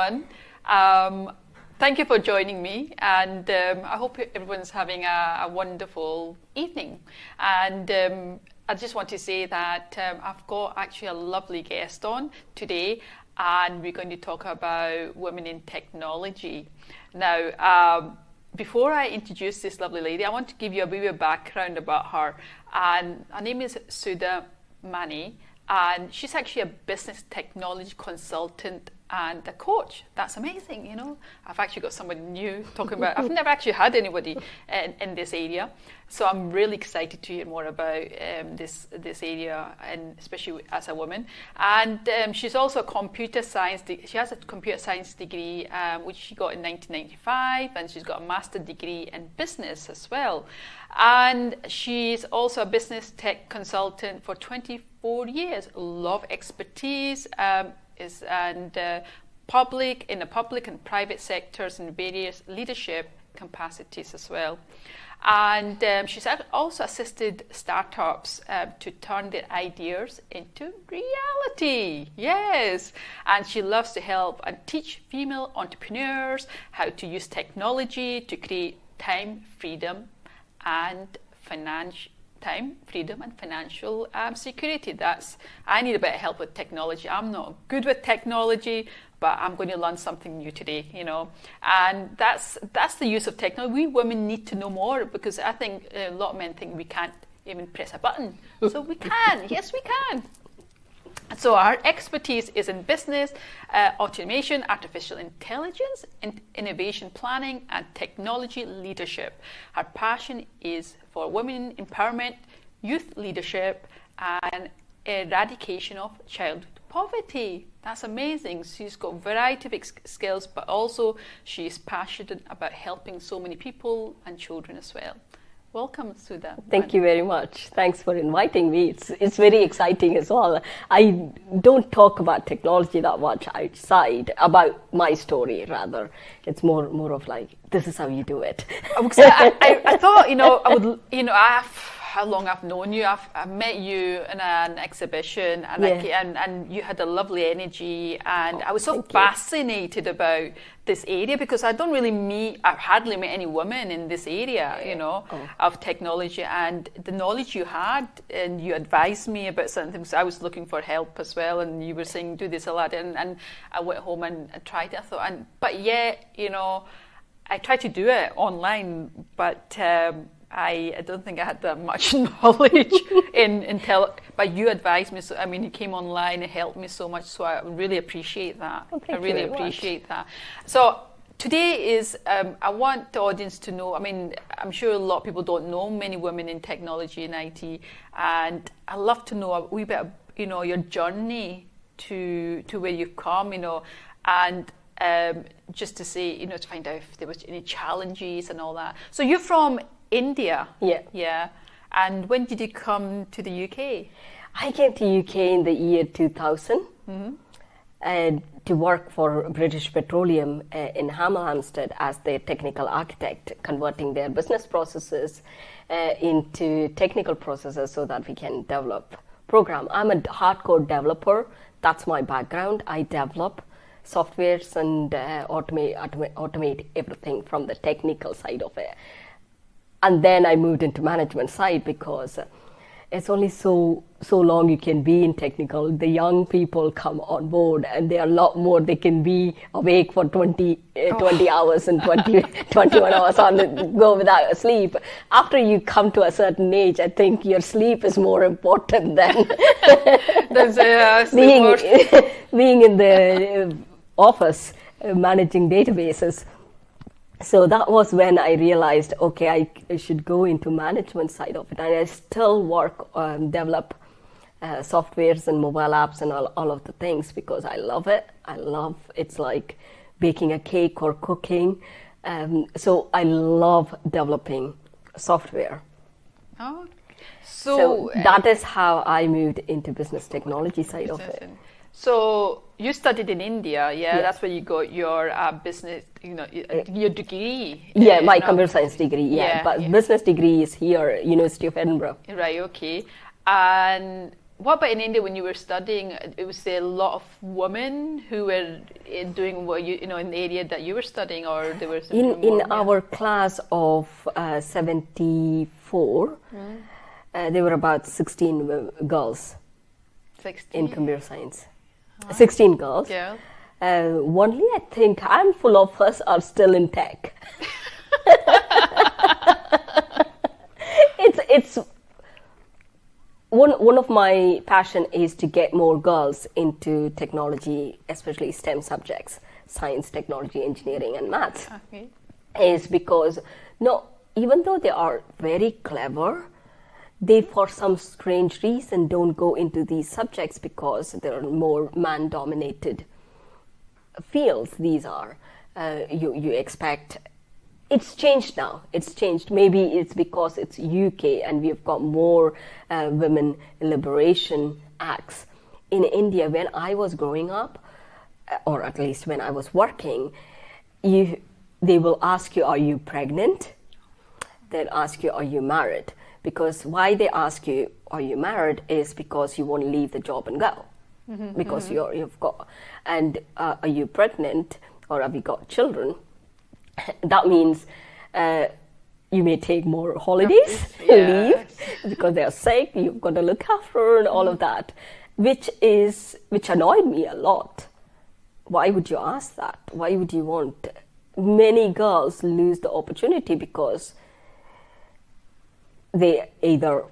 everyone. Thank you for joining me, and I hope everyone's having a wonderful evening. And I just want to say that I've got actually a lovely guest on today, and we're going to talk about women in technology. Now, before I introduce this lovely lady, I want to give you a wee bit of background about her. And her name is Sudha Mani, and she's actually a business technology consultant and a coach. That's amazing, you know. I've actually got someone new talking about. I've never actually had anybody in this area, so I'm really excited to hear more about this area, and especially as a woman. And she's also a computer science. She has a computer science degree, which she got in 1995, and she's got a master's degree in business as well. And she's also a business tech consultant for 24 years. Love expertise. In the public and private sectors in various leadership capacities as well. And she's also assisted startups to turn their ideas into reality. Yes. And she loves to help and teach female entrepreneurs how to use technology to create time freedom and financial security. I need a bit of help with technology. I'm not good with technology, but I'm going to learn something new today, you know. And that's the use of technology. We women need to know more, because I think a lot of men think we can't even press a button. So we can. Yes, we can. So our expertise is in business, automation, artificial intelligence, innovation planning, and technology leadership. Her passion is for women empowerment, youth leadership, and eradication of childhood poverty. That's amazing. She's got a variety of skills, but also she's passionate about helping so many people and children as well. Welcome, Sudha. Thank you very much. Thanks for inviting me. It's very exciting as well. I don't talk about technology that much outside, about my story rather. It's more of like, this is how you do it. I thought, how long I've known you. I've met you in an exhibition, and and you had a lovely energy, and I was so fascinated about this area, because I've hardly met any women in this area, of technology, and the knowledge you had, and you advised me about certain things. I was looking for help as well, and you were saying do this a lot, and I went home and tried it. I thought, I tried to do it online, but I don't think I had that much knowledge but you advised me. So you came online and helped me so much. So I really appreciate that. Oh, I really appreciate that. So today is I want the audience to know. I'm sure a lot of people don't know many women in technology and IT, and I love to know a wee bit of, your journey to where you've come, and just to say, to find out if there was any challenges and all that. So you're from India. Yeah. And when did you come to the UK? I came to UK in the year 2000 and to work for British Petroleum in Hemel Hempstead as their technical architect, converting their business processes into technical processes so that we can develop program. I'm a hardcore developer. That's my background. I develop softwares and automate everything from the technical side of it. And then I moved into management side, because it's only so long you can be in technical. The young people come on board, and there are a lot more. They can be awake for 20 hours and 21 hours on the go without sleep. After you come to a certain age, I think your sleep is more important than being in the office managing databases. So that was when I realized, okay, I should go into management side of it. And I still work, develop softwares and mobile apps and all of the things, because I love it. It's like baking a cake or cooking. So I love developing software. Oh, so that is how I moved into business technology side of it. So you studied in India, yeah? That's where you got your business, your degree. Yeah, my computer science degree, but business degree is here, University of Edinburgh. Right, okay. And what about in India when you were studying? It was a lot of women who were doing what in the area that you were studying, or there was in our class of 74. There were about 16 girls 16 in computer science. 16 girls. Yeah. Only I think a handful of us are still in tech. It's one of my passion is to get more girls into technology, especially STEM subjects, science, technology, engineering, and maths. Okay. Is because even though they are very clever, they for some strange reason don't go into these subjects because they're more man-dominated fields. These are you expect. It's changed now. It's changed. Maybe it's because it's UK and we've got more women liberation acts. In India, when I was growing up, or at least when I was working, they will ask you, are you pregnant? They'll ask you, are you married? Because why they ask you, are you married, is because you won't leave the job and go. Because you've got, and are you pregnant or have you got children? That means you may take more holidays, leave, because they are sick, you've got to look after and all of that, which annoyed me a lot. Why would you ask that? Why would you want? Many girls lose the opportunity because they either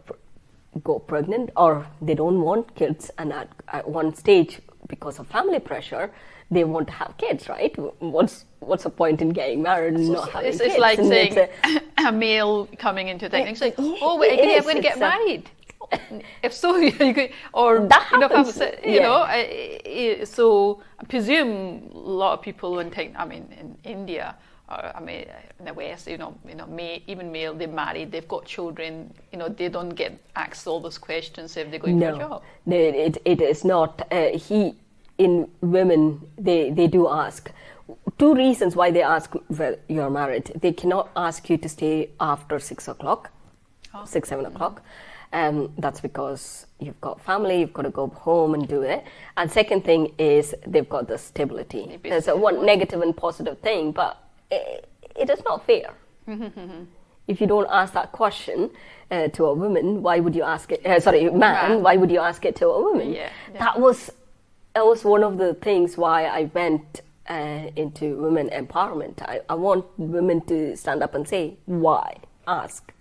go pregnant or they don't want kids, and at one stage, because of family pressure, they want to have kids, right? What's the point in getting married and not having kids? It's like saying a male coming into tech. It's like, oh, wait, I'm going to get married. If so, you could, or that happens, so I presume a lot of people in India, or in the West, even male, they're married, they've got children, they don't get asked all those questions if they're going for a job. No, it is not. In women, they do ask. Two reasons why they ask whether you're married. They cannot ask you to stay after 6 o'clock, 7 o'clock. That's because you've got family, you've got to go home and do it. And second thing is they've got the stability. There's one negative and positive thing, but it is not fair. If you don't ask that question to a woman, why would you ask it? Man, why would you ask it to a woman? Yeah. That was one of the things why I went into women empowerment. I want women to stand up and say, why? Ask.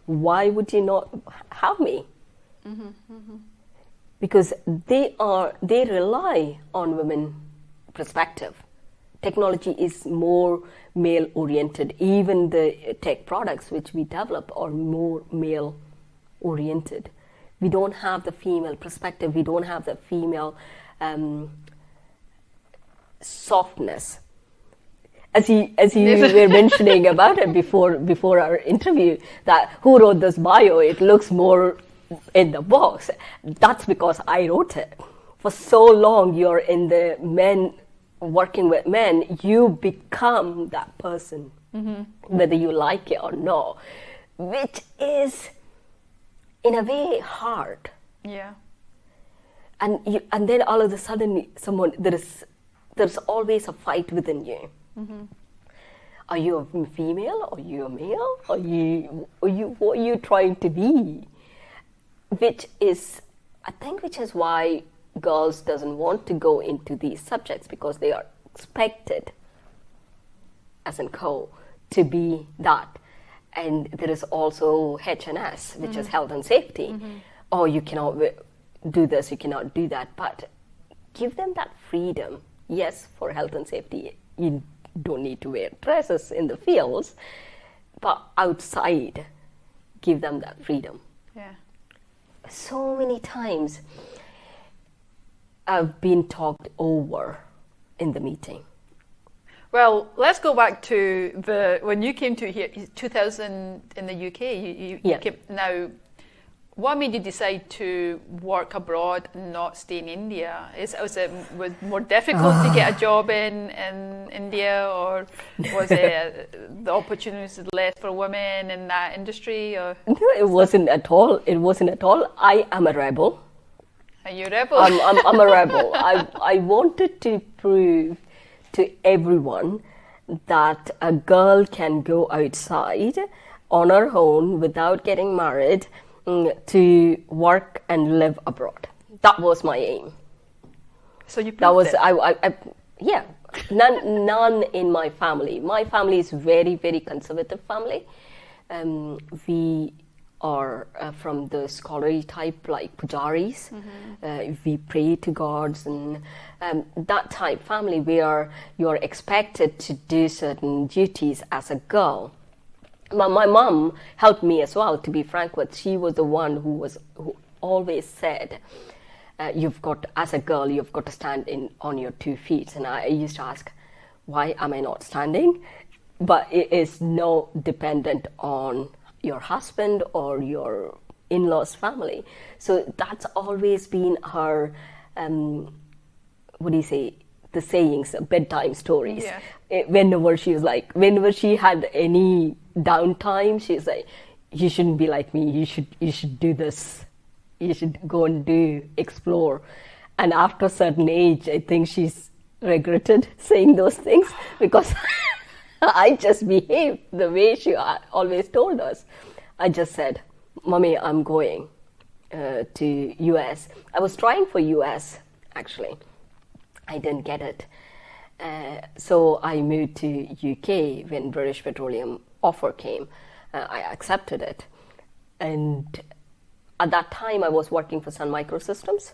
Why would you not have me? Because they rely on women perspective. Technology is more male oriented. Even the tech products which we develop are more male oriented. We don't have the female perspective. We don't have the female softness. As you were mentioning about it before our interview, that who wrote this bio, it looks more in the box. That's because I wrote it. For so long you're in the men, working with men, you become that person, whether you like it or not, which is in a way hard. Yeah. And then all of a sudden there's always a fight within you. Are you a female? Are you a male? What are you trying to be? Which is why girls doesn't want to go into these subjects, because they are expected as in to be that. And there is also HNS, which is health and safety. Oh, you cannot do this, you cannot do that. But give them that freedom. Yes, for health and safety, you don't need to wear dresses in the fields, but outside, give them that freedom. Yeah. So many times I've been talked over in the meeting. Well, let's go back to when you came to here, 2000 in the UK. You came, now, what made you decide to work abroad and not stay in India? Was it more difficult to get a job in India, or was it the opportunities less for women in that industry? Or? No, it wasn't at all. I am a rebel. Are you a rebel? I'm a rebel. I wanted to prove to everyone that a girl can go outside on her own without getting married to work and live abroad. That was my aim. So you proved That was it. yeah. None in my family. My family is very, very conservative family. We are from the scholarly type, like pujaris. We pray to gods and that type family where you are expected to do certain duties as a girl. My mom helped me as well, to be frank with. She was the one who always said, you've got, as a girl, you've got to stand on your 2 feet. And I used to ask, why am I not standing? But it is no dependent on your husband or your in-laws family. So that's always been her, the sayings, bedtime stories. Yeah. Whenever she had any downtime, she's like, you shouldn't be like me, you should do this. You should go and explore. And after a certain age, I think she's regretted saying those things because I just behaved the way she always told us. I just said, Mommy, I'm going to US. I was trying for US, actually. I didn't get it. So I moved to UK when British Petroleum offer came. I accepted it. And at that time, I was working for Sun Microsystems.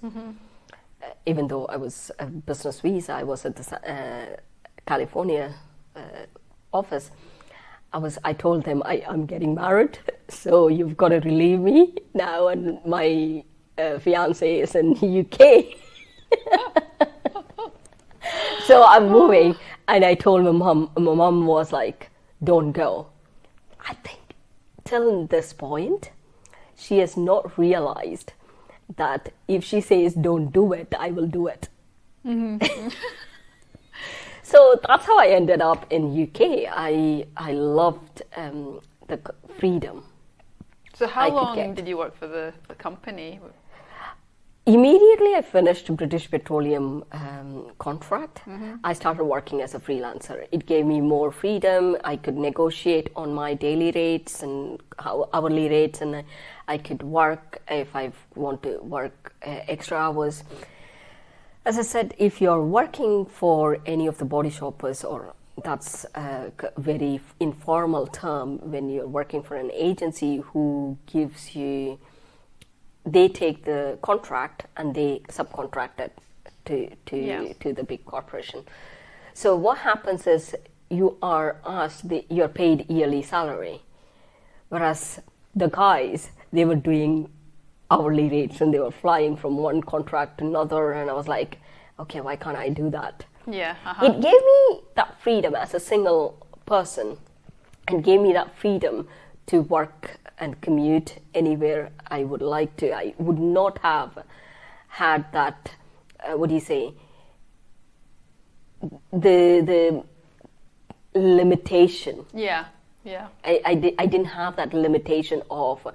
Even though I was a business visa, I was at the California office. I told them I'm getting married, so you've got to relieve me now, and my fiance is in the UK. So I'm moving, and I told my mom. My mom was like, "Don't go." I think till this point, she has not realized that if she says don't do it, I will do it. So that's how I ended up in UK. I loved the freedom. So how long did you work for the company? Immediately I finished British Petroleum contract, I started working as a freelancer. It gave me more freedom. I could negotiate on my daily rates and hourly rates, and I could work if I want to work extra hours. As I said, if you're working for any of the body shoppers, or that's a very informal term, when you're working for an agency who gives you, they take the contract and they subcontract it to the big corporation. So what happens is you are asked, you're paid yearly salary, whereas the guys, they were doing hourly rates and they were flying from one contract to another, and I was like, okay, why can't I do that? Yeah. It gave me that freedom as a single person, and gave me that freedom to work and commute anywhere I would like to. I would not have had that, the limitation. Yeah. I didn't have that limitation of,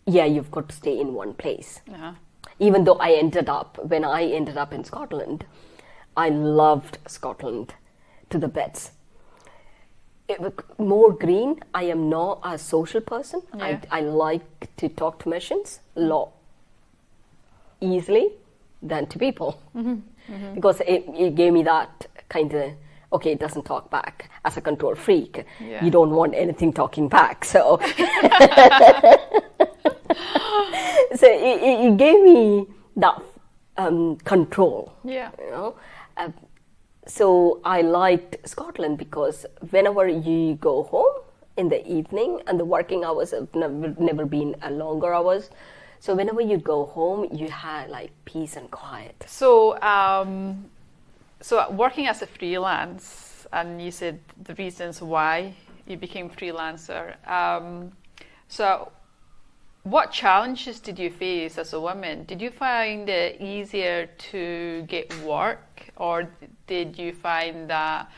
you've got to stay in one place. Even though when I ended up in Scotland, I loved Scotland to the bits. It was more green. I am not a social person. Yeah. I like to talk to machines a lot easily than to people. Because it gave me that kind of, okay, it doesn't talk back. As a control freak, you don't want anything talking back. So, so it gave me that control. Yeah. You know? So I liked Scotland because whenever you go home in the evening, and the working hours have never been longer hours, so whenever you go home, you had like peace and quiet. So, so working as a freelance, and you said the reasons why you became freelancer. So, what challenges did you face as a woman? Did you find it easier to get work, or did you find that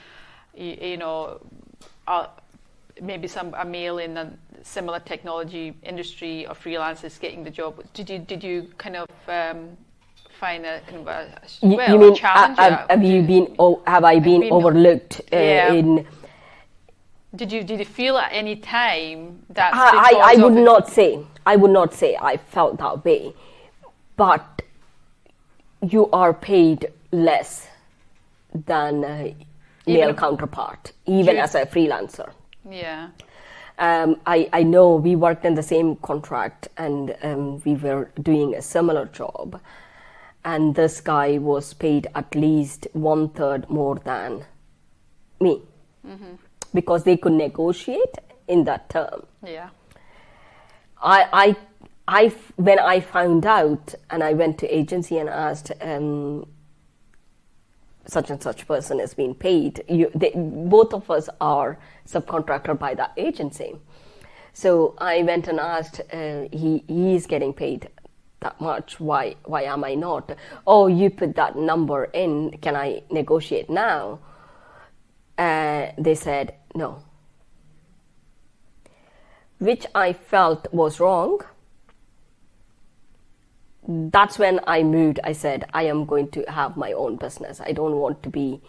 maybe a male in a similar technology industry or freelancers getting the job? Did you kind of find a You mean challenge? have I been overlooked Yeah. in? Did you feel at any time that I would not say I felt that way, but you are paid less than a male counterpart, even as a freelancer. Yeah. I know we worked in the same contract and we were doing a similar job, and this guy was paid at least 1/3 more than me, because they could negotiate in that term. Yeah. When I found out, and I went to agency and asked, such and such person is being paid. Both of us are subcontractor by that agency. So I went and asked, he is getting paid that much. Why am I not? Oh, you put that number in. Can I negotiate now? They said no, which I felt was wrong. That's when I moved. I said, I am going to have my own business. I don't want to be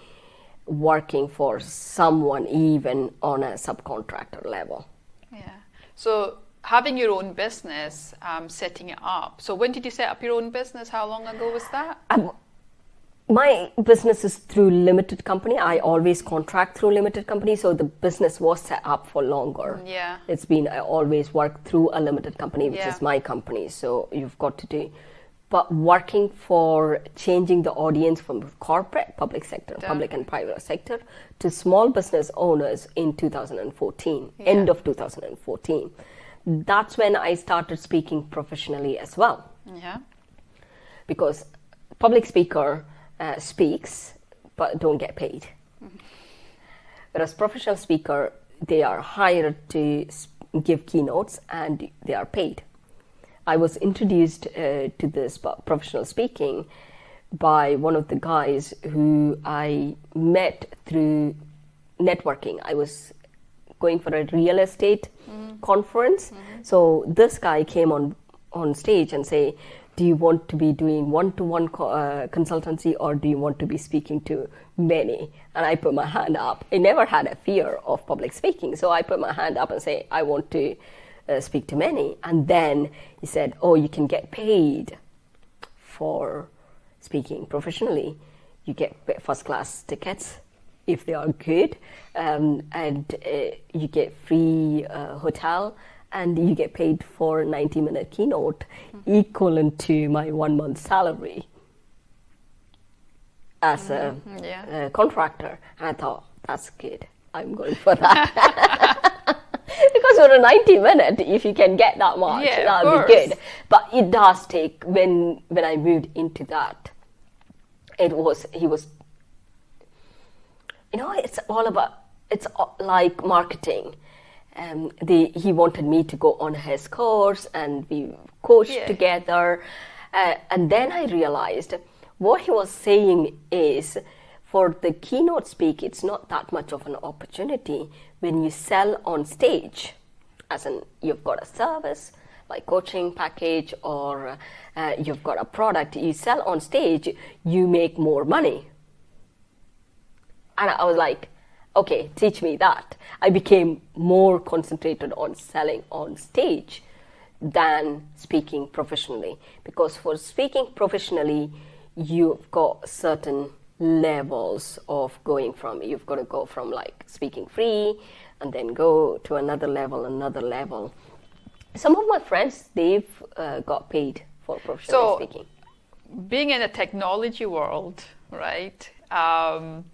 working for someone even on a subcontractor level. Yeah. So having your own business, setting it up. So when did you set up your own business? How long ago was that? My business is through limited company. I always contract through limited company, so the business was set up for longer. Yeah. It's been, I always work through a limited company, which is my company. So you've got to do, but working for changing the audience from corporate, public sector, public and private sector to small business owners in 2014, end of 2014. That's when I started speaking professionally as well. Yeah. Because public speaker speaks but don't get paid. Whereas professional speaker, they are hired to give keynotes and they are paid. I was introduced to this professional speaking by one of the guys who I met through networking. I was going for a real estate conference. So this guy came on stage and say, do you want to be doing one-to-one consultancy, or do you want to be speaking to many? And I put my hand up. I never had a fear of public speaking. So I put my hand up and say, I want to speak to many. And then he said, oh, you can get paid for speaking professionally. You get first class tickets if they are good, and you get free hotel, and you get paid for a 90-minute keynote, equivalent to my 1 month salary as a contractor. And I thought, that's good. I'm going for that. Because for a 90-minute, if you can get that much, that would be good. But it does take, when I moved into that, he was, it's all about, it's like marketing. He wanted me to go on his course and we coached together. And then I realized what he was saying is, for the keynote speak, it's not that much of an opportunity when you sell on stage. As in, you've got a service like coaching package, or you've got a product, you sell on stage, you make more money. And I was like, okay, teach me that. I became more concentrated on selling on stage than speaking professionally. Because for speaking professionally, you've got certain levels of going from, you've got to go from like speaking free and then go to another level. Some of my friends, they've got paid for professional speaking. Being in a technology world, right? I'm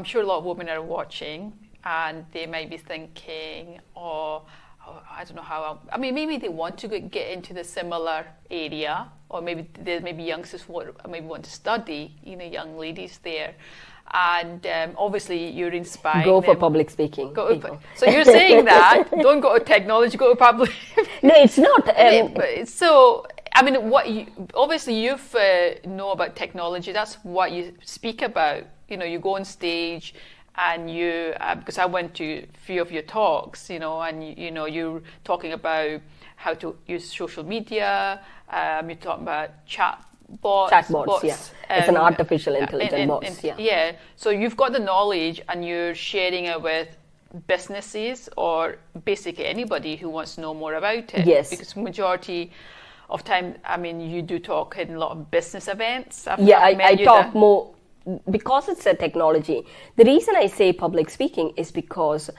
sure a lot of women are watching and they may be thinking, I don't know how, maybe they want to get into the similar area, or maybe there may be youngsters who maybe want to study, young ladies there. And obviously you're inspiring Go for them. public speaking. So you're saying that, don't go to technology, go to public. No, it's not. Obviously you've know about technology, that's what you speak about. You go on stage and you, because I went to a few of your talks, and you're talking about how to use social media, you're talking about chat bots. Chatbots, yeah. It's an artificial intelligence bots, yeah. Yeah. So you've got the knowledge and you're sharing it with businesses or basically anybody who wants to know more about it. Yes. Because majority of time, I mean, you do talk in a lot of business events. I talk more because it's a technology. The reason I say public speaking is because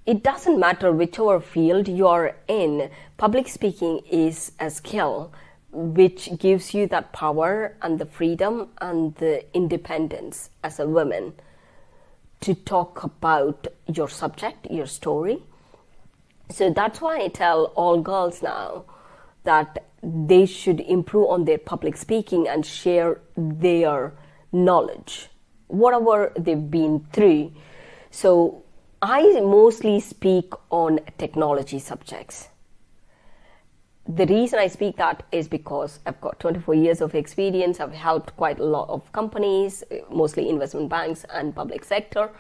it doesn't matter whichever field you're in, public speaking is a skill which gives you that power and the freedom and the independence as a woman to talk about your subject, your story. So that's why I tell all girls now that they should improve on their public speaking and share their knowledge, whatever they've been through. So I mostly speak on technology subjects. The reason I speak that is because I've got 24 years of experience. I've helped quite a lot of companies, mostly investment banks and public sector.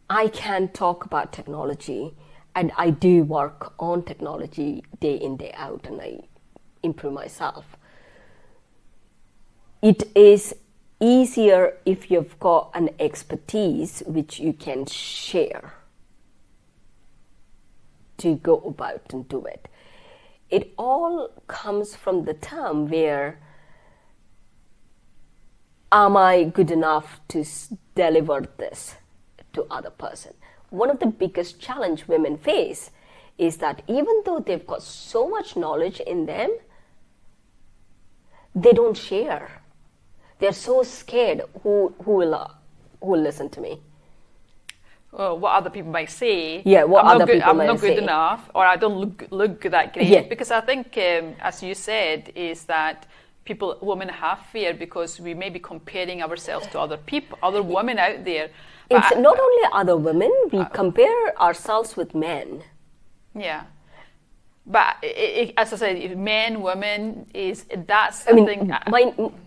I can talk about technology, and I do work on technology day in, day out, and I improve myself. It is easier if you've got an expertise which you can share to go about and do it. It all comes from the term where, am I good enough to deliver this to other person? One of the biggest challenge women face is that even though they've got so much knowledge in them, they don't share. They're so scared who will listen to me. What other people might say. Yeah, what I'm other people might say. I'm not good enough, or I don't look that great. Yeah. Because I think, as you said, is that women have fear because we may be comparing ourselves to other people, other women out there. It's not only other women, we compare ourselves with men. Yeah. But as I said, men, women, that's the thing.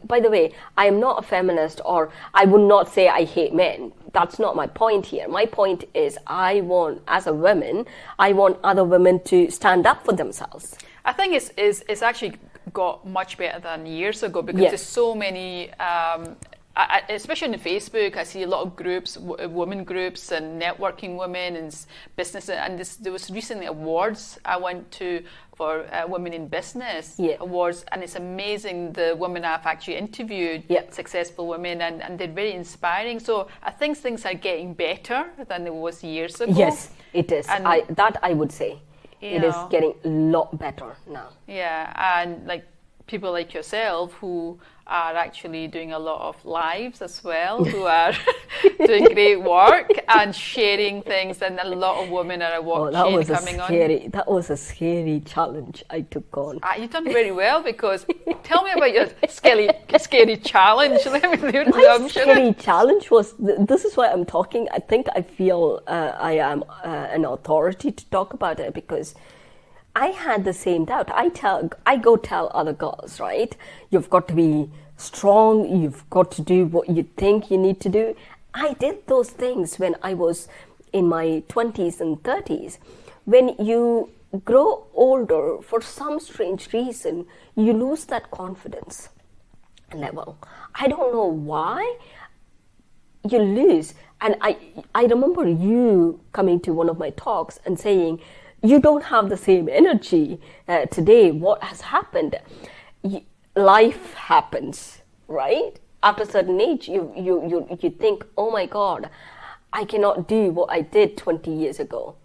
By the way, I am not a feminist, or I would not say I hate men. That's not my point here. My point is as a woman, I want other women to stand up for themselves. I think it's actually got much better than years ago because there's so many, especially on Facebook, I see a lot of groups, women groups and networking women and business. And there was recently awards I went to for Women in Business awards, and it's amazing the women I've actually interviewed, successful women, and they're very inspiring. So I think things are getting better than it was years ago. Yes, it is. And I would say. It is getting a lot better now. Yeah, and like people like yourself who are actually doing a lot of lives as well, who are doing great work and sharing things, and a lot of women are watching coming on. That was a scary challenge I took on. You've done very well, because tell me about your scary challenge. My scary challenge was, this is why I'm talking. I think I feel I am an authority to talk about it, because I had the same doubt. I go tell other girls, right? You've got to be strong. You've got to do what you think you need to do. I did those things when I was in my 20s and 30s. When you grow older, for some strange reason, you lose that confidence level. I don't know why you lose. And I remember you coming to one of my talks and saying, you don't have the same energy today. What has happened? Life happens, right? After a certain age, you think, oh my God, I cannot do what I did 20 years ago.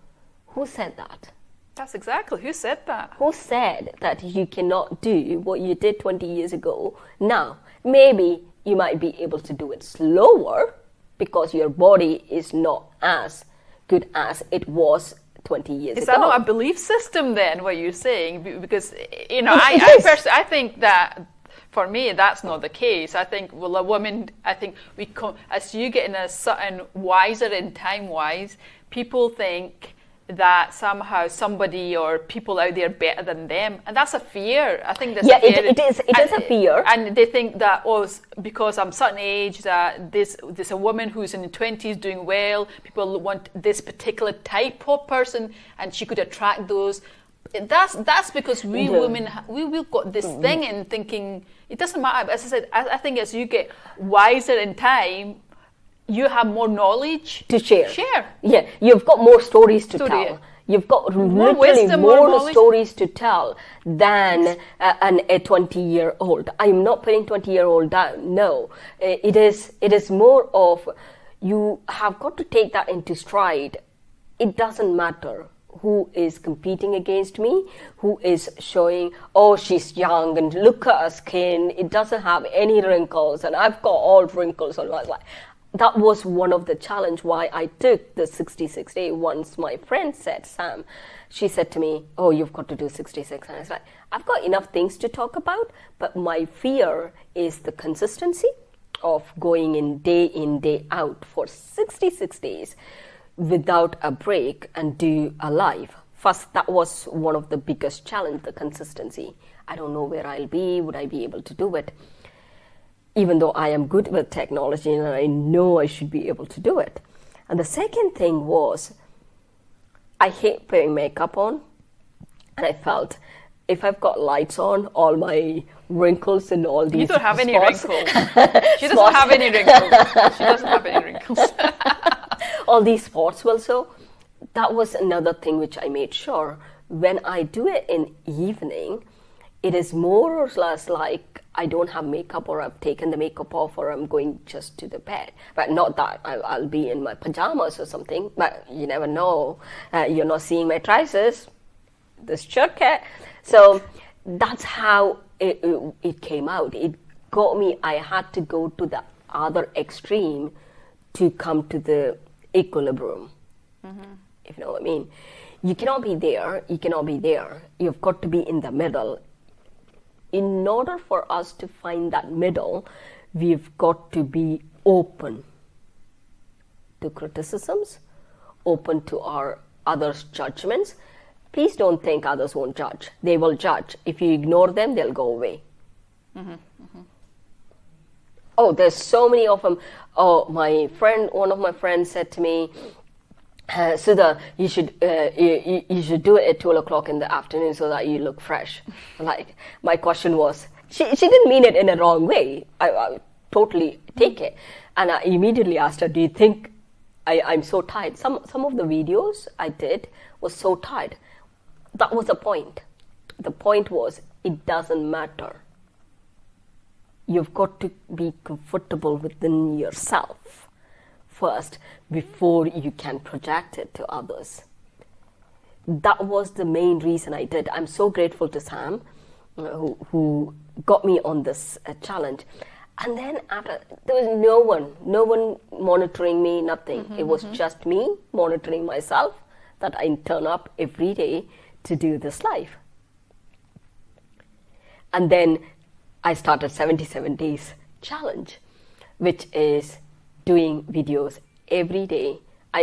Who said that? That's exactly, who said that? Who said that you cannot do what you did 20 years ago? Now, maybe you might be able to do it slower because your body is not as good as it was 20 years ago. Is that not a belief system then, what you're saying? Because, I personally, I think that for me, that's not the case. I think, well, a woman, as you get in a certain wiser in time-wise, people think that somehow somebody or people out there are better than them, and that's a fear. I think that's a fear. It is a fear. And they think that, because I'm certain age, that there's a woman who's in the 20s doing well, people want this particular type of person, and she could attract those. That's because we women, we've got this thing in thinking it doesn't matter. As I said, I think as you get wiser in time, you have more knowledge to share. Share. Yeah, you've got more stories to tell. You've got literally more stories to tell than a 20-year-old. I'm not putting 20-year-old down. No, it is more of you have got to take that into stride. It doesn't matter who is competing against me, who is showing, oh, she's young and look at her skin, it doesn't have any wrinkles and I've got all wrinkles on my life. That was one of the challenge why I took the 66-day. Once my friend said, Sam, she said to me, oh, you've got to do 66. And I was like, I've got enough things to talk about, but my fear is the consistency of going in, day out for 66 days without a break and do a live. First, that was one of the biggest challenge, the consistency. I don't know where I'll be, would I be able to do it? Even though I am good with technology and I know I should be able to do it. And the second thing was, I hate putting makeup on. And I felt, if I've got lights on, all my wrinkles and all these You don't have spots, any wrinkles. She doesn't have any wrinkles. She doesn't have any wrinkles. All these spots will show. That was another thing which I made sure. When I do it in evening, it is more or less like I don't have makeup or I've taken the makeup off or I'm going just to the bed. But not that I'll be in my pajamas or something, but you never know. You're not seeing my trousers, this shirt. So that's how it came out. It got me, I had to go to the other extreme to come to the equilibrium, if you know what I mean. You cannot be there, you cannot be there. You've got to be in the middle. In order for us to find that middle, we've got to be open to criticisms, open to our others' judgments. Please don't think others won't judge. They will judge. If you ignore them, they'll go away. Oh, there's so many of them. Oh, one of my friends said to me, Sudha, you should do it at 12 o'clock in the afternoon so that you look fresh. Like, my question was, she didn't mean it in a wrong way. I totally take it. And I immediately asked her, do you think I'm so tired? Some of the videos I did was so tired. That was the point. The point was, it doesn't matter. You've got to be comfortable within yourself first before you can project it to others. That was the main reason I did. I'm so grateful to Sam who got me on this challenge. And then after, there was no one monitoring me, nothing. It was just me monitoring myself, that I turn up every day to do this live. And then I started 77 days challenge, which is doing videos every day.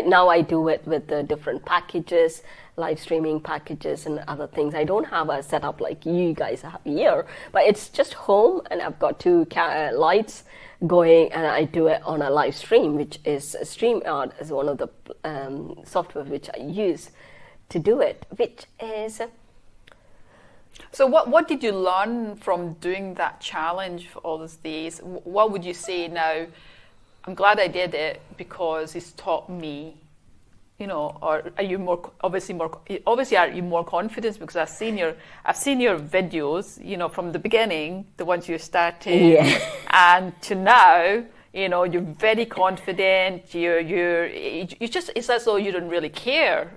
Now I do it with the different packages, live streaming packages and other things. I don't have a setup like you guys have here, but it's just home and I've got two lights going and I do it on a live stream, which is StreamYard is one of the software which I use to do it, which is... So what did you learn from doing that challenge for all those days? What would you say now? I'm glad I did it because it's taught me, or are you obviously are you more confident because I've seen your videos, from the beginning, the ones you started, and to now, you're very confident. It's as though you don't really care.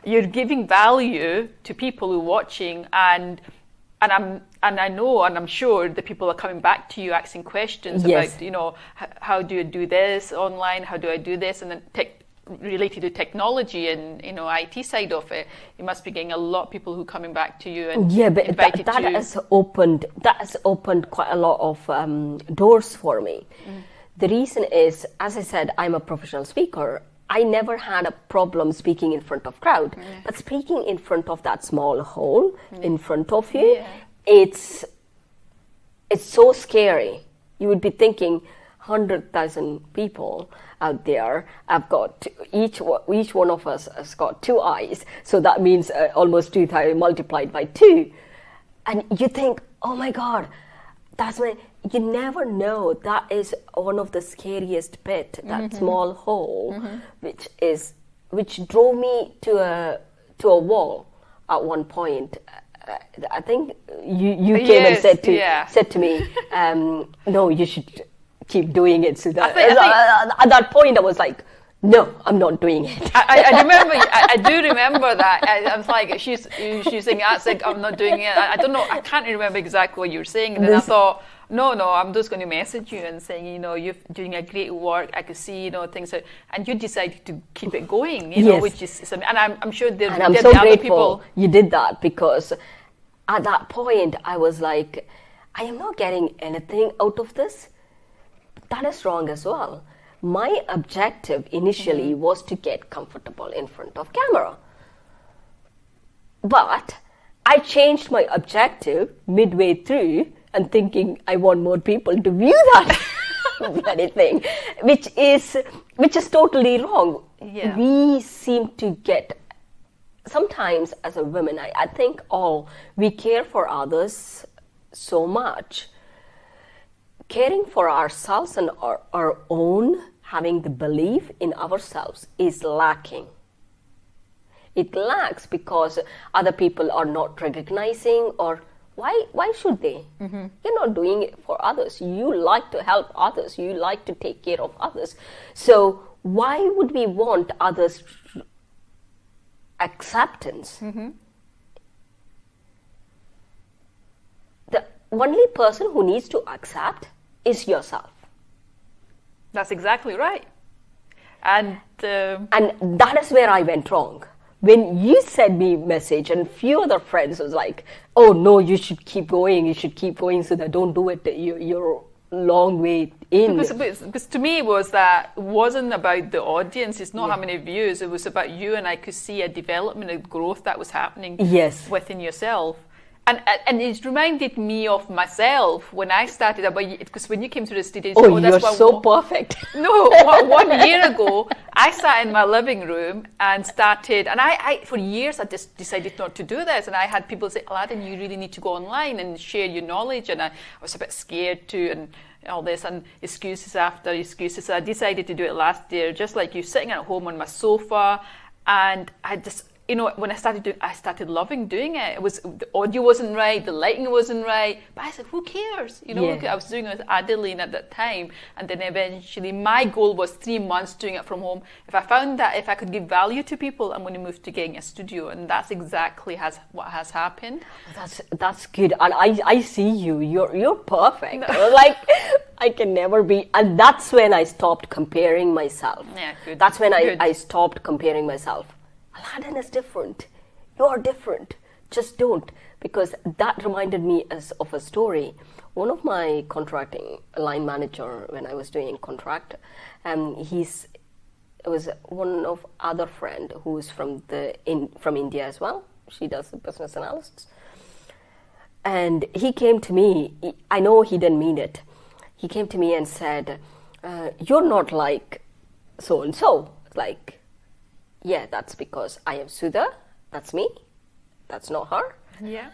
You're giving value to people who are watching, and I know, and I'm sure the people are coming back to you asking questions about, how do you do this online? How do I do this? And then related to technology and IT side of it, you must be getting a lot of people who are coming back to you and invited that has opened quite a lot of doors for me. The reason is, as I said, I'm a professional speaker. I never had a problem speaking in front of crowd, but speaking in front of that small hole in front of you, it's so scary. You would be thinking 100,000 people out there. I've got each one of us has got two eyes, so that means almost 2,000 multiplied by 2. And you think, oh my God, that's when you never know. That is one of the scariest bit, that small hole, which drove me to a wall at one point. I think you came and said to me, no, you should keep doing it. So that at that point I was like, no, I'm not doing it. I remember. I do remember that. I was like, she's saying, I'm not doing it. I don't know. I can't remember exactly what you were saying. And then I thought, no, I'm just going to message you and saying, you're doing a great work. I could see, things. And you decided to keep it going, yes. Which is, and I'm sure there and I'm so grateful other people. You did that, because at that point I was like, I am not getting anything out of this. That is wrong as well. My objective initially was to get comfortable in front of camera. But I changed my objective midway through and thinking I want more people to view that very thing, which is totally wrong. Yeah. We seem to get, sometimes as a woman, I think we care for others so much. Caring for ourselves and our own, having the belief in ourselves is lacking. It lacks because other people are not recognizing, or why should they? You're not doing it for others. You like to help others. You like to take care of others. So why would we want others' acceptance? The only person who needs to accept is yourself. That's exactly right. And that is where I went wrong. When you sent me a message, and a few other friends was like, oh no, you should keep going, so that don't do it, you're a long way in. Because to me it wasn't about the audience, it's not how many views, it was about you, and I could see a development, a growth that was happening within yourself. And it reminded me of myself when I started, because when you came to the studio, you're so perfect. No, 1 year ago, I sat in my living room and started, and I for years I just decided not to do this, and I had people say, Aladdin, you really need to go online and share your knowledge, and I was a bit scared to, and all this, and excuses after excuses. So I decided to do it last year, just like you, sitting at home on my sofa, and I just, when I started loving doing it. It was, the audio wasn't right, the lighting wasn't right, but I said, who cares? I was doing it with Adeline at that time, and then eventually my goal was 3 months doing it from home. If I found that if I could give value to people, I'm going to move to getting a studio, and that's exactly what has happened. That's good, and I see you. You're perfect. Like, I can never be, and that's when I stopped comparing myself. Yeah, good. That's when I stopped comparing myself. Aladdin is different. You're different. Just don't. Because that reminded me of a story. One of my contracting line manager, when I was doing contract, it was one of other friend who's from India as well. She does the business analysis. And he came to me. I know he didn't mean it. He came to me and said, "You're not like so and so." Like, yeah, that's because I am Sudha. That's me. That's not her. Yeah.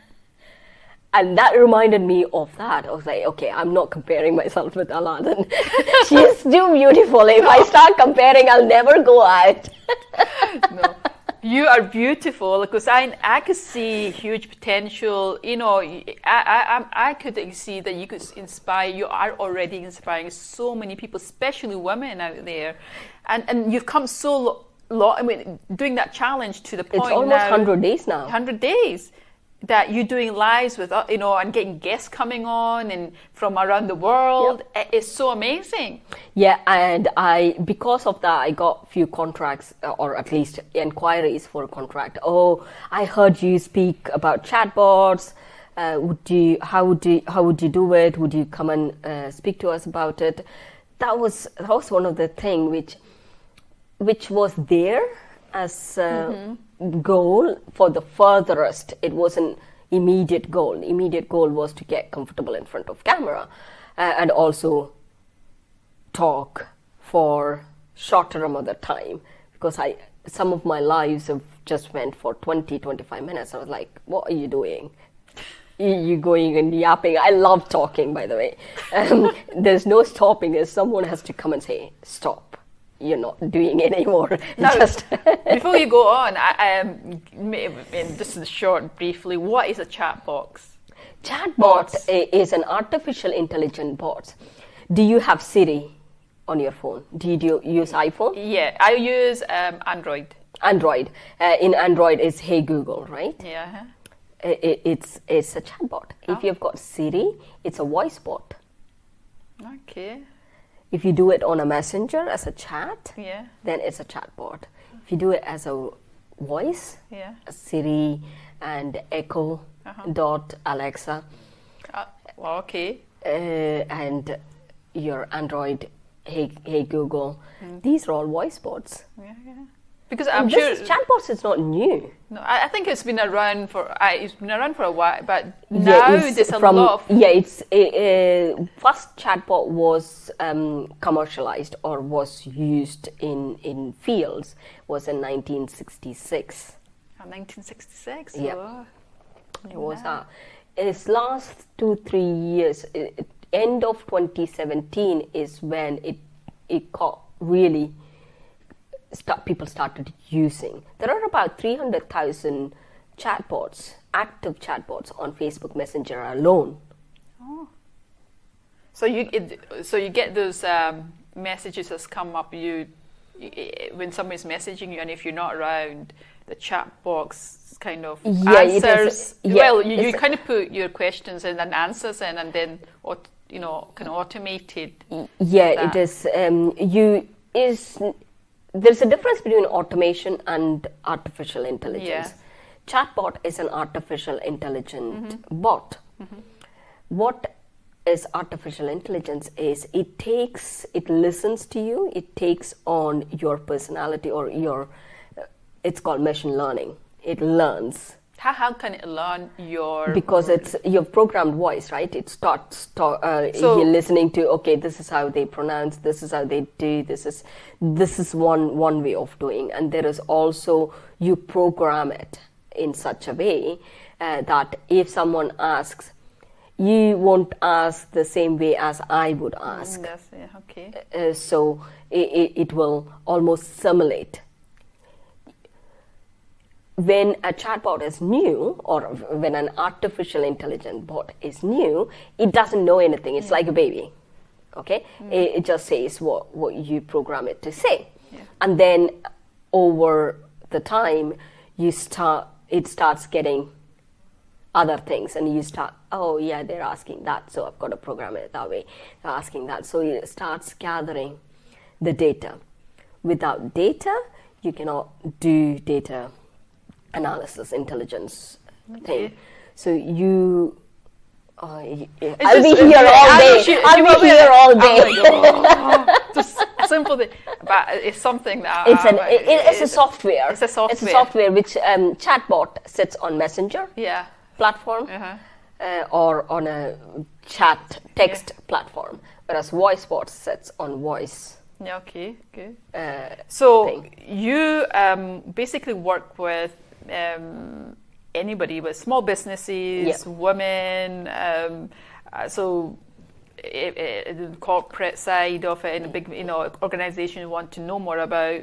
And that reminded me of that. I was like, okay, I'm not comparing myself with Aladdin. She's too beautiful. If I start comparing, I'll never go out. No. You are beautiful, because I could see huge potential. I could see that you could inspire. You are already inspiring so many people, especially women out there, and you've come so long. I mean, doing that challenge to the point it's almost now, 100 days now. 100 days. That you're doing lives with, and getting guests coming on and from around the world. Yep. It's so amazing. Yeah, and because of that, I got few contracts, or at least inquiries for a contract. Oh, I heard you speak about chatbots. How would you do it? Would you come and speak to us about it? That was one of the things which was there as goal for the furthest. It was an immediate goal. Immediate goal was to get comfortable in front of camera and also talk for shorter amount of time, because some of my lives have just went for 20-25 minutes. I was like, what are you doing? you going and yapping. I love talking, by the way. There's no stopping. Someone has to come and say, stop. You're not doing it anymore. Now, Just before you go on, just short, briefly, what is a chat box? Chatbot is an artificial intelligent bot. Do you have Siri on your phone? Do you use iPhone? Yeah, I use Android. Android. In Android, it's Hey Google, right? Yeah. It's a chatbot. If you've got Siri, it's a voice bot. Okay. If you do it on a messenger as a chat, Yeah. then it's a chatbot. If you do it as a voice, Yeah. Siri and Echo dot Alexa, Well, okay. and your Android, Hey Google, these are all voice bots. Yeah. Because I'm And sure this chatbots is not new. No, I think it's been around for a while, but now it's there's a lot of it's first chatbot was commercialized or was used in fields was in 1966. 1966. Yeah. Oh. It was its last 2-3 years. End of 2017 is when it got really. People started using. There are about 300,000 chatbots, active chatbots on Facebook Messenger alone. Oh. So you get those messages that come up when somebody's messaging you, and if you're not around, the chat box kind of answers. You kind of put your questions in and answers in, and then kind of automated. Yeah, it is. There's a difference between automation and artificial intelligence. Yeah. Chatbot is an artificial intelligent bot. What is artificial intelligence is it listens to you, it takes on your personality or it's called machine learning. It learns. How can it learn your... Because it's your programmed voice, right? It starts you're listening to, okay, this is how they pronounce, this is how they do, this is one way of doing. And there is also, you program it in such a way that if someone asks, you won't ask the same way as I would ask. Okay. So it will almost simulate. When a chatbot is new, or when an artificial intelligent bot is new, it doesn't know anything. It's like a baby, okay? It just says what you program it to say. Yeah. And then over the time, it starts getting other things, and you start, oh yeah, they're asking that, so I've got to program it that way. They're asking that. So it starts gathering the data. Without data, you cannot do data analysis, intelligence thing. So I'll be here all day. I'll be here all day. Just a simple thing, but it's something that it's a software. It's a software. It's a software which chatbot sits on Messenger platform or on a chat text platform, whereas voice bot sits on voice. Yeah. Okay. Good. So you basically work with anybody, with small businesses, women, so the corporate side of it, and a big organization want to know more about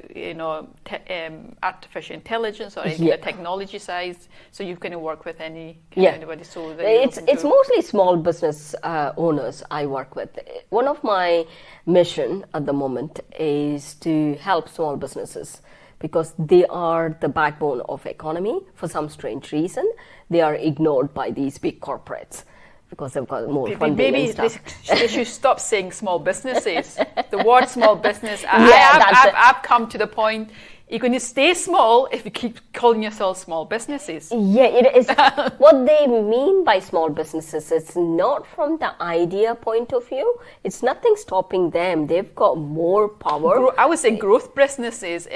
artificial intelligence or any technology side. So you can work with anybody. So it's mostly small business owners I work with. One of my mission at the moment is to help small businesses, because they are the backbone of economy. For some strange reason, they are ignored by these big corporates because they've got more funding and stuff. They should stop saying small businesses. The word small business, I've come to the point, you're going to stay small if you keep calling yourself small businesses. Yeah, it is. What they mean by small businesses, it's not from the idea point of view. It's nothing stopping them. They've got more power. I would say growth businesses,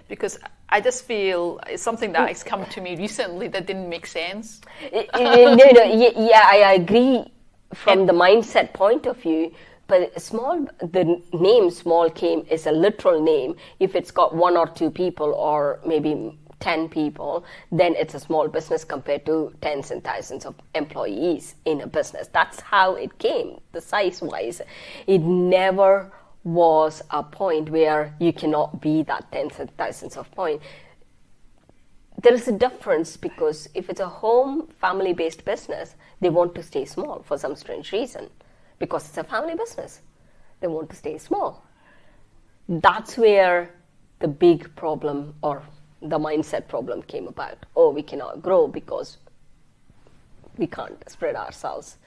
because I just feel it's something that has come to me recently that didn't make sense. I agree from the mindset point of view. But the name small is a literal name. If it's got 1 or 2 people or maybe 10 people, then it's a small business compared to tens and thousands of employees in a business. That's how it came, the size-wise. It never was a point where you cannot be that tens and thousands of point. There is a difference because if it's a home, family-based business, they want to stay small for some strange reason. Because it's a family business, they want to stay small. That's where the big problem or the mindset problem came about. Oh, we cannot grow because we can't spread ourselves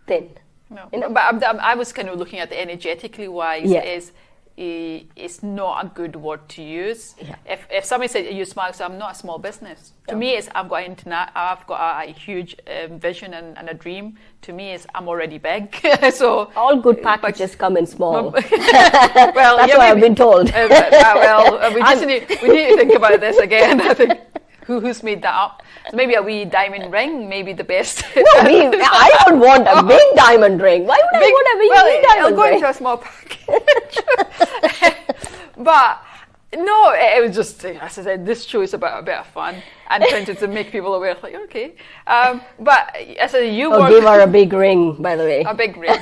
thin. No, You know? but I was kind of looking at the energetically wise is it's not a good word to use. Yeah. If somebody said you're small, so I'm not a small business. To me, it's I've got a huge vision and a dream. To me, it's I'm already big. So All good packages come in small. well, That's what I've been told. We need to think about this again. I think who's made that up? So maybe a wee diamond ring, maybe the best. No, I don't want a big diamond ring. Why would I want a big diamond I'll go ring? into a small package. But no, it was just, as I said, this show is about a bit of fun and trying to make people aware, like, okay. But as I said, you I'll work... give her a big ring, by the way. A big ring.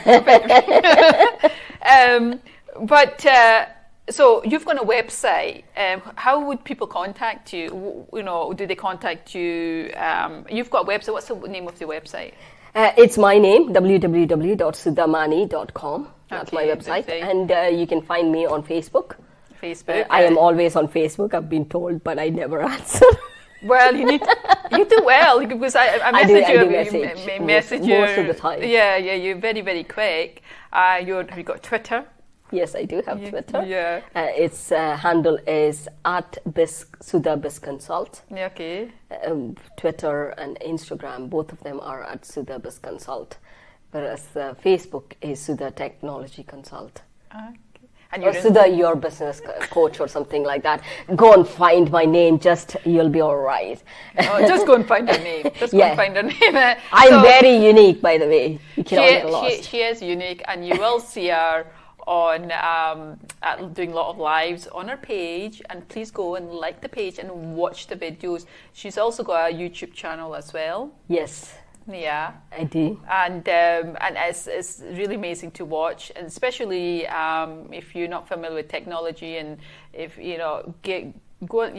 So you've got a website. How would people contact you? You know, do they contact you? You've got a website. What's the name of the website? It's my name, www.sudhamani.com. That's my Okay, website. okay. And you can find me on Facebook. Facebook. I am always on Facebook, I've been told, but I never answer. Well, you do well because I message you. Message you most of the time. Yeah, you're very, very quick. You got Twitter. Yes, I do have Twitter. Yeah. Its handle is @Sudha BizConsult. Yeah, okay. Twitter and Instagram, both of them are @Sudha BizConsult, whereas Facebook is Sudha Technology Consult. Okay. And Or Sudha, your business coach or something like that. Go and find my name, you'll be all right. Just go and find her name. Just go and find her name. I'm very unique, by the way. You cannot get lost. She is unique, and you will see her on doing a lot of lives on her page. And please go and like the page and watch the videos. She's also got a YouTube channel as well. Yes, Yeah. I do. And it's really amazing to watch, and especially if you're not familiar with technology, and if you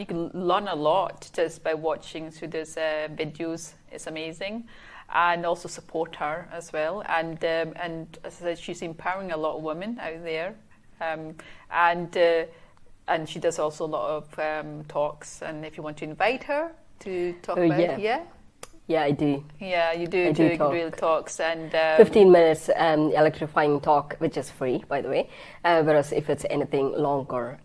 can learn a lot just by watching through these videos. It's amazing, and also support her as well. And as I said, she's empowering a lot of women out there, and she does also a lot of talks. And if you want to invite her to talk about it, Yeah, I do. Yeah, you do real talks and 15 minutes electrifying talk, which is free, by the way. Whereas if it's anything longer,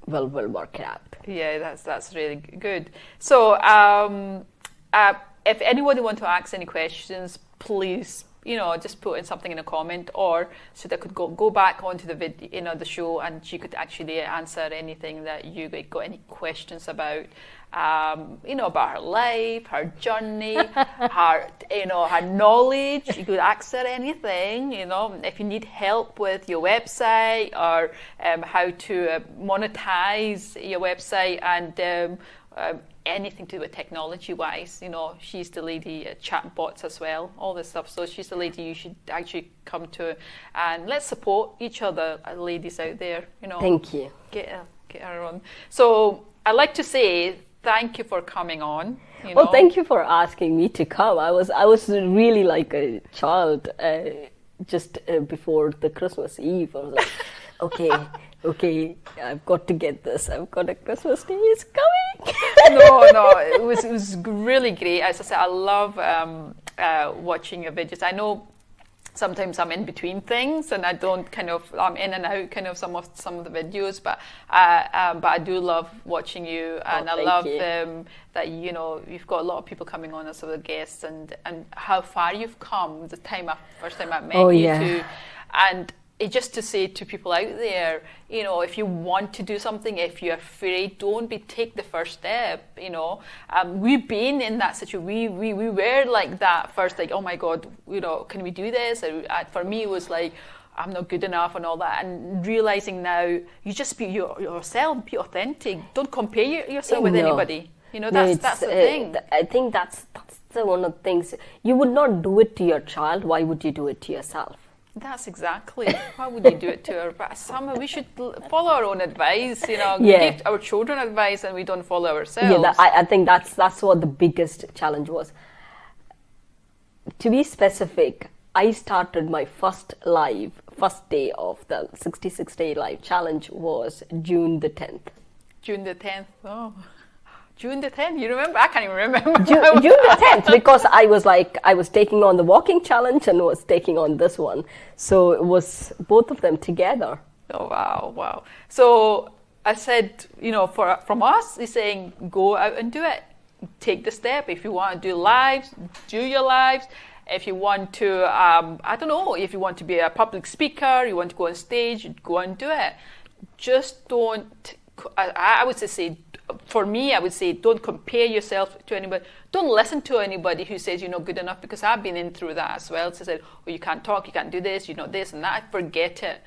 we'll work it out. Yeah, that's really good. So, if anybody wants to ask any questions, please, just put in something in a comment, or so they could go back onto the video, the show, and she could actually answer anything that you got any questions about. About her life, her journey, her knowledge. You could ask her anything, if you need help with your website or how to monetize your website and anything to do with technology-wise. She's the lady at chatbots as well, all this stuff. So she's the lady you should actually come to, and let's support each other, ladies out there. Thank you. Get her on. So I'd like to say thank you for coming on. Well, thank you for asking me to come. I was really like a child just before the Christmas Eve. I was like, okay, I've got to get this. I've got a Christmas Day is coming. No, it was really great. As I said, I love watching your videos. I know sometimes I'm in between things, and I'm in and out some of the videos, but I do love watching you, and I love that you've got a lot of people coming on as other guests, and how far you've come. The first time I met you too, and it's just to say to people out there, if you want to do something, if you're afraid, take the first step. We've been in that situation. We were like that first, like, oh my God, can we do this? For me, it was like, I'm not good enough and all that, and realizing now you just be yourself, be authentic. Don't compare yourself with anybody. You know, that's the thing. I think that's the one of the things. You would not do it to your child. Why would you do it to yourself? That's exactly. Why would you do it to her? But we should follow our own advice. You know, give our children advice, and we don't follow ourselves. Yeah, I think that's what the biggest challenge was. To be specific, I started my first day of the 66-day live challenge was June the 10th. June the 10th. Oh, June the 10th. You remember? I can't even remember. June the 10th, because I was taking on the walking challenge and was taking on this one. So it was both of them together. Oh, wow. So I said, you know, from us, he's saying, go out and do it. Take the step. If you want to do lives, do your lives. If you want to, I don't know, if you want to be a public speaker, you want to go on stage, go and do it. Just don't, I would say, for me, I would say, don't compare yourself to anybody. Don't listen to anybody who says you're not good enough, because I've been in through that as well. So I said, oh, you can't talk, you can't do this, you know this and that. Forget it.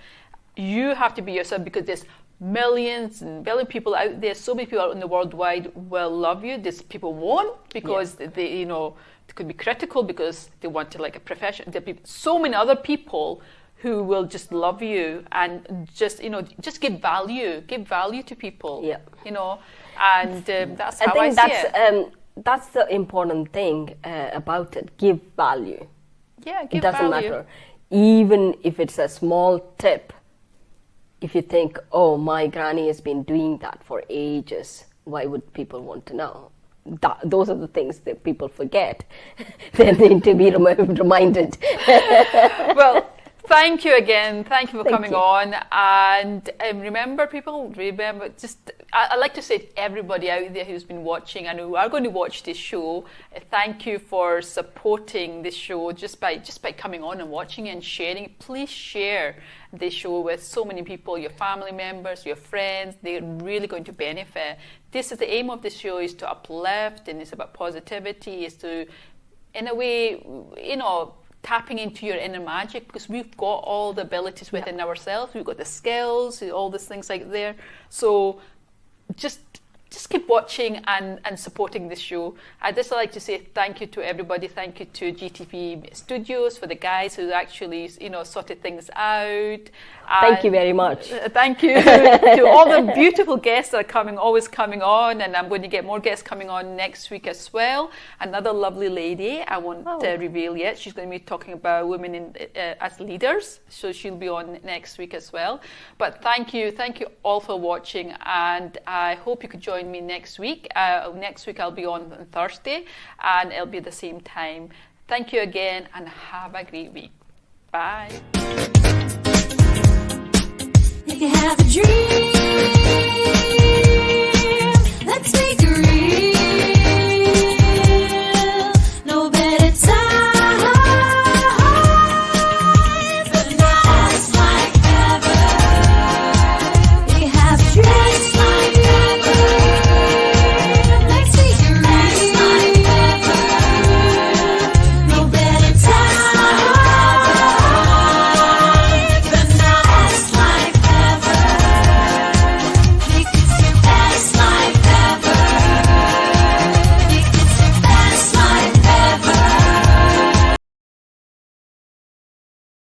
You have to be yourself, because there's millions and billion people out there. So many people out in the world wide will love you. These people won't, because they, you know, they could be critical because they want to like a profession. There'll be so many other people who will just love you and just, you know, just give value to people. Yeah. You know, and that's how I see it. That's the important thing about it. Give value. Yeah, give value. It doesn't matter. Even if it's a small tip, if you think, oh, my granny has been doing that for ages, why would people want to know? Those are the things that people forget. They need to be reminded. Well, thank you again. Thank you for coming on. And remember, just I'd like to say to everybody out there who's been watching and who are going to watch this show, thank you for supporting this show just by coming on and watching and sharing. Please share this show with so many people, your family members, your friends. They're really going to benefit. This is the aim of this show, is to uplift, and it's about positivity, is to, in a way, you know, tapping into your inner magic, because we've got all the abilities within ourselves. We've got the skills, all these things like there. So just keep watching and supporting this show. I'd just like to say thank you to everybody. Thank you to GTV Studios, for the guys who actually, you know, sorted things out. Thank you very much. Thank you to all the beautiful guests that are always coming on, and I'm going to get more guests coming on next week as well. Another lovely lady, I won't reveal yet. She's going to be talking about women as leaders, so she'll be on next week as well. But thank you all for watching, and I hope you could join me next week. Next week I'll be on Thursday, and it'll be the same time. Thank you again, and have a great week. Bye. If you have a dream